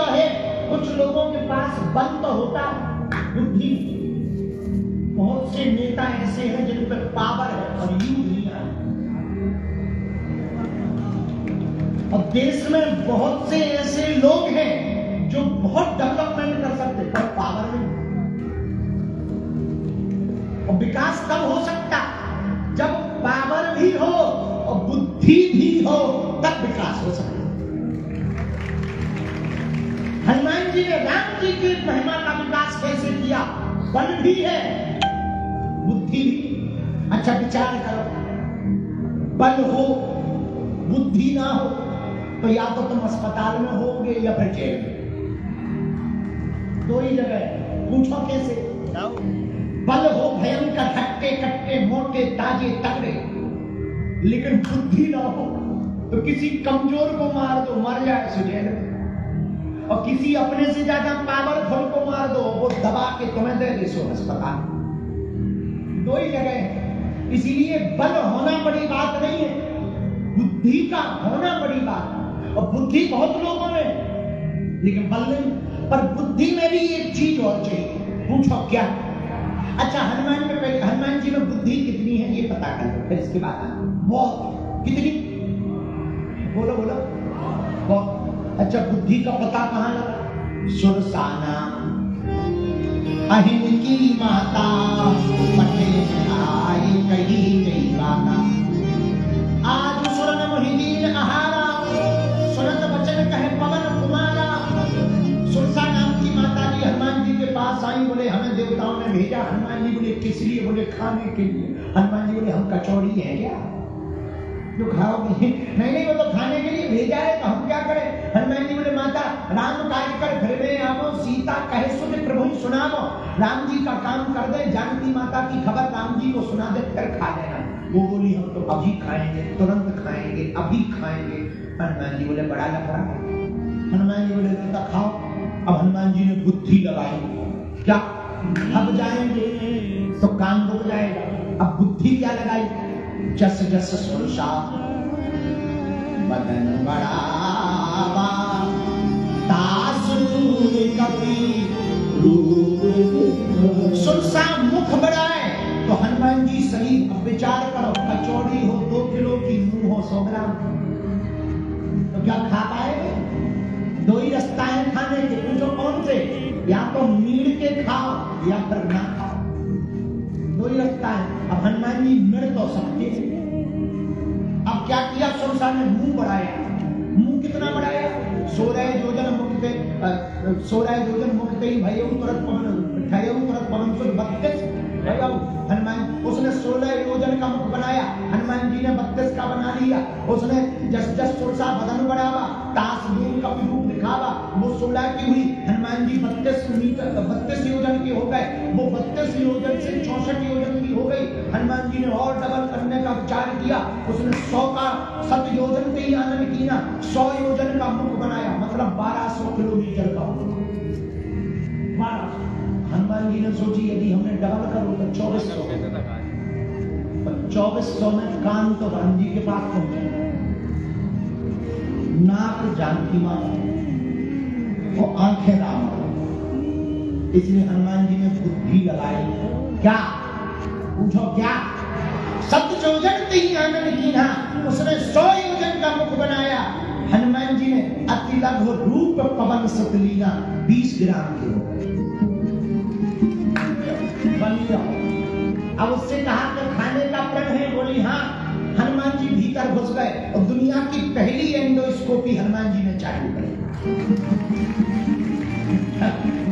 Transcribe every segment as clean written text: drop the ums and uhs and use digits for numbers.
है कुछ लोगों के पास बल तो होता है, बुद्धि। बहुत से नेता ऐसे हैं जिन पर पावर है और युद्ध नहीं है। और देश में बहुत से ऐसे लोग हैं जो बहुत डेवलपमेंट कर सकते पर पावर नहीं। और विकास तब हो सकता जब पावर भी हो और बुद्धि भी हो, तब विकास हो सकता। हनुमान जी ने राम जी की महिमा का विकास कैसे किया? बल भी है, बुद्धि भी। अच्छा विचार करो, बल हो बुद्धि ना हो तो या तो तुम अस्पताल में होगे या फिर जेल में, दो ही जगह। पूछो कैसे? बल हो भयंकर, हट्टे कट्टे मोटे ताजे तगड़े, लेकिन बुद्धि ना हो तो किसी कमजोर को मार दो, मर जाए सो जेल में। और किसी अपने से ज्यादा पावरफुल को मार दो, वो दबा के तुम्हें दे दे सो अस्पताल। दो ही जगह है। इसीलिए बल होना बड़ी बात नहीं है, बुद्धि का होना बड़ी बात है। और बुद्धि बहुत लोगों में, लेकिन बल नहीं। पर बुद्धि में भी एक चीज और चाहिए। पूछो क्या? अच्छा हनुमान में पहले, हनुमान जी में बुद्धि कितनी है ये पता कर लो, फिर इसके बाद बहुत। कितनी? बोलो बोलो। बहुत। अच्छा बुद्धि का पता कहां लगा? सुरसाना अहिन की माता पटे आए कही गई बाता। आज सुरन मोहिनीन आहारा, सुनत वचन कहे पवन कुमारा। सुरसा नाम की माता जी हनुमान जी के पास आई, बोले हमें देवताओं ने भेजा। हनुमान जी बोले किस लिए? बोले खाने के लिए। हनुमान जी बोले हम कचौड़ी है क्या जो खाओगे? नहीं नहीं, वो तो खाने के लिए भेजा है, तो हम क्या करें? हनुमान जी बोले माता राम कार्य कर घर में आवो, सीता कहे सुन प्रभु सुनावो। राम जी का काम कर दे, जानकी माता की खबर राम जी को सुना दे, फिर खा लेना। वो बोली हम तो अभी खाएंगे, तुरंत खाएंगे, अभी खाएंगे। हनुमान जी बोले बड़ा लफड़ा। हनुमान जी बोले बेटा खाओ। अब हनुमान जी ने बुद्धि लगाई, क्या अब जाएंगे तो काम रुक जाएगा। अब बुद्धि क्या लगाई? जस जस सुरसा बदन बढ़ावा, तास कभी सुरसा मुख बढ़ाए तो हनुमान जी शरीर। अब विचार करो, कचौड़ी हो 2 किलो की, मुंह हो 100 ग्राम, तो क्या खा पाएंगे? दो ही रास्ता है खाने के, पूछो कौन से? या तो मीड़ के खाओ या फिर ना खाओ, दो ही रास्ता है। अब हनुमान जी मिड़ तो सकते। अब क्या किया सुरसा ने? मुंह बढ़ाया। मुंह कितना बढ़ाया? 16 योजन मुक्ते, 16 योजन मुक्ते ही भैया तुरंत पवन, ठहरे तुरंत पवन सुर 32 भैया। हनुमान उसने 16 योजन का मुख बनाया, हनुमान जी ने 32 का बना लिया। उसने जस जस सुरसा बदन बढ़ावा, तास दूर का रूप दिखावा। वो 16 की हुई, हनुमान जी 32 मीटर 32 योजन की हो गए। वो 32 योजन से 64 योजन की हो गई। हनुमान जी ने और डबल करने का विचार किया। उसने 100 का 7 योजन के ही आनंद किया, 100 योजन का मुख बनाया, मतलब 1200 किलोमीटर का। 1200। हनुमान जी ने सोची यदि हमने डबल करो तो 2400, 2400 में कान तो राम जी के पास पहुंचे, नाक जानकी माता और आंखें राम। इसलिए हनुमान जी ने बुद्धि लगाई। क्या? पूछो क्या? 7 योजन ही आनंद की ना, उसने 100 योजन का मुख बनाया। हनुमान जी ने अति लघु रूप पवन सतलीना 20 ग्राम की हो गई। अब उससे कहा कि खाने का प्रण है? बोली हाँ। हनुमान जी भीतर घुस गए और दुनिया की पहली एंडोस्कोपी हनुमान जी ने चालू करी।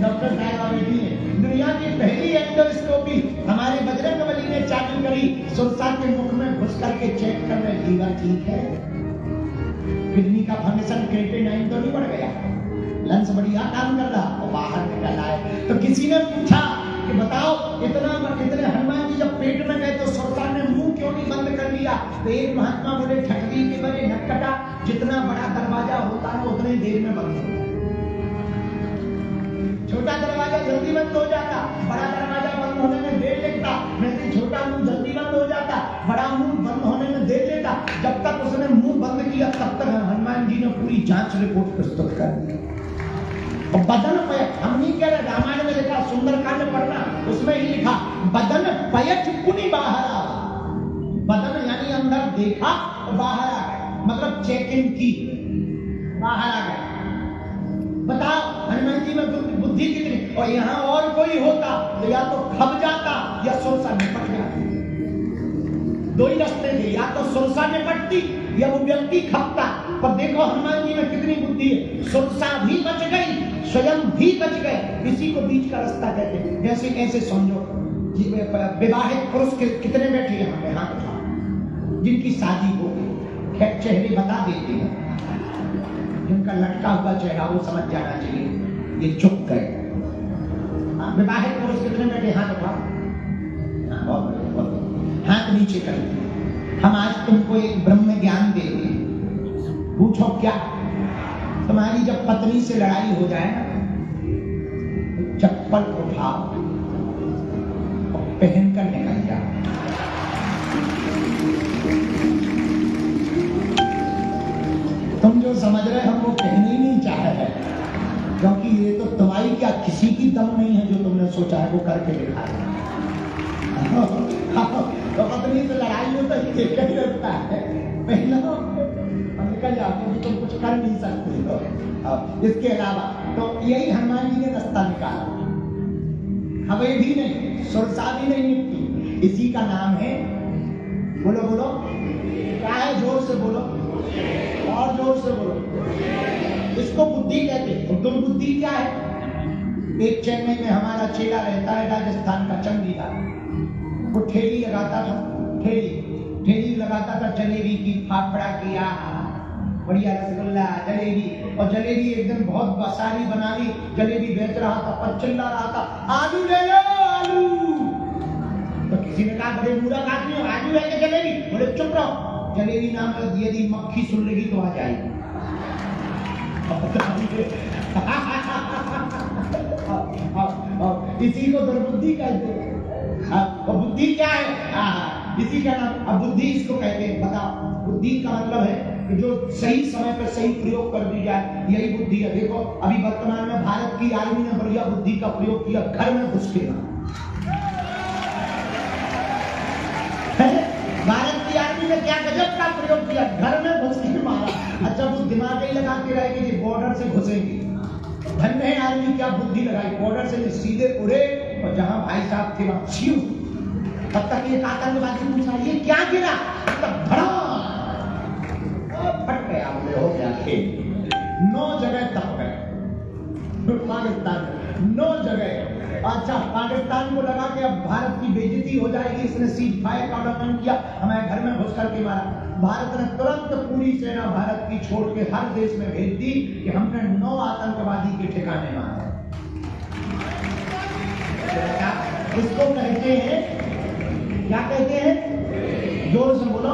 डॉक्टर साहब बेटी ने दुनिया की पहली एंडोस्कोपी हमारे बजरंगबली ने चालू करी। सुरसा के मुख में घुस करके चेक कर रहे, लीवर ठीक है, किडनी का फंक्शन क्रिएटिनिन तो नहीं बढ़ गया, लंग्स बढ़िया काम कर रहा, और बाहर निकल आए। तो किसी ने पूछा कि बताओ इतने हनुमान जी जब पेट में गए तो सुरसा ने मुंह क्यों नहीं बंद कर लिया? तो एक महात्मा बोले ठकवी के बने नटकटा, जितना बड़ा दरवाजा होता है उतनी देर में बंद होता है। छोटा दरवाजा जल्दी बंद हो जाता, बड़ा दरवाजा बंद होने में देर लगता। नहीं छोटा मुंह जल्दी बंद हो जाता, बड़ा मुंह बंद होने में देर लेता। जब तक उसने मुंह बंद किया तब तक हनुमान जी ने पूरी जांच रिपोर्ट प्रस्तुत कर दी। और बदन पयट, हम नहीं कह रहे, रामायण में लिखा, सुंदरकांड पढ़ना, उसमें ही लिखा बदन पयट कुनी बाहर आ। बदन यानी अंदर देखा और बाहर आ गया, मतलब चेक इन की, बाहर आ गया। बताओ हनुमान जी में बुद्धि कितनी, और यहाँ और कोई होता तो या तो खप जाता या सुरसा निपट जाती। दो ही रास्ते थे, या तो सुरसा निपटती या वो व्यक्ति खपता। पर देखो हनुमान जी में कितनी बुद्धि है, सुरसा भी बच गई, स्वयं भी बच गए। इसी को बीच का रास्ता कहते हैं। जैसे ऐसे समझो, विवाहित पुरुष कितने बैठे यहाँ पे, हाथ उठाओ, जिनकी शादी हो गई, खैर चेहरे बता देते हैं, जिनका लटका हुआ चेहरा वो समझ जाना चाहिए, ये चुप गए। विवाहित पुरुष कितने बैठे, हाथ उठाओ, हाथ नीचे कर। हम आज तुमको एक ब्रह्म ज्ञान देंगे, पूछो क्या? तुम्हारी जब पत्नी से लड़ाई हो जाए ना, तो चप्पल उठाओ और पहनकर निकल जाओ। तुम जो समझ रहे हम वो कहने ही नहीं चाह रहे, क्योंकि ये तो तुम्हारी क्या किसी की दम नहीं है, जो तुमने सोचा है वो करके दिखा रहे। तो पत्नी से लड़ाई हो तो एक ही रहता है, पहला निकल जाओ, क्योंकि तुम कुछ कर नहीं सकते हो। इसके अलावा तो यही हनुमान जी ने रास्ता निकाला, हमें भी नहीं, सुरसा भी नहीं निकली। इसी का नाम है, बोलो बोलो क्या है, जोर से बोलो, और जोर से बोलो। इसको बुद्धि कहते हैं। दुर्बुद्धि क्या है? एक चेन्नई में हमारा चेला रहता है, राजस्थान का चंडीगढ़, वो ठेली लगाता था, ठेली लगाता था जलेबी की, फाफड़ा की, बढ़िया रसगुल्ला, जलेबी। और जलेबी एक दिन बहुत बसारी बना ली, जलेबी बेच रहा था, पर चिल्ला रहा था, आलू ले लो आलू। तो किसी ने कहा बड़े मूर्ख आदमी हो, आलू है कि जलेबी? बोले चुप रहो, जलेबी नाम यदि मक्खी सुन लेगी तो आ जाएगी। इसी को दुर्बुद्धि कहते हैं। और बुद्धि क्या है? इसी का नाम, अब बुद्धि इसको कहते हैं। बताओ, बुद्धि का मतलब है कि जो सही समय पर सही प्रयोग कर दी जाए, यही बुद्धि है। देखो अभी वर्तमान में भारत की आर्मी ने बढ़िया बुद्धि का प्रयोग किया, घर में घुस के मारा। भारत की आर्मी ने क्या गजब का प्रयोग किया, घर में घुस के मारा। अच्छा वो दिमाग ही लगा के रहेगी कि बॉर्डर से घुसेंगी, धन्य है आर्मी क्या बुद्धि लगाई, बॉर्डर से सीधे उड़े और जहां भाई साहब थे वहां छियू। तब तक एक आतंकवादी पूछा ये क्या गिरा, मतलब धड़ा फट गया, बोले हो गया खेल। 9 जगह तप गए पाकिस्तान, 9 जगह। अच्छा पाकिस्तान को लगा कि अब भारत की बेइज्जती हो जाएगी, इसने सीज फायर का उल्लंघन किया, हमें घर में घुस करके मारा। भारत ने तुरंत पूरी सेना भारत की छोड़ के हर देश में भेज दी कि हमने 9 आतंकवादी के ठिकाने मारे। इसको कहते हैं, क्या कहते हैं? जोर से बोलो,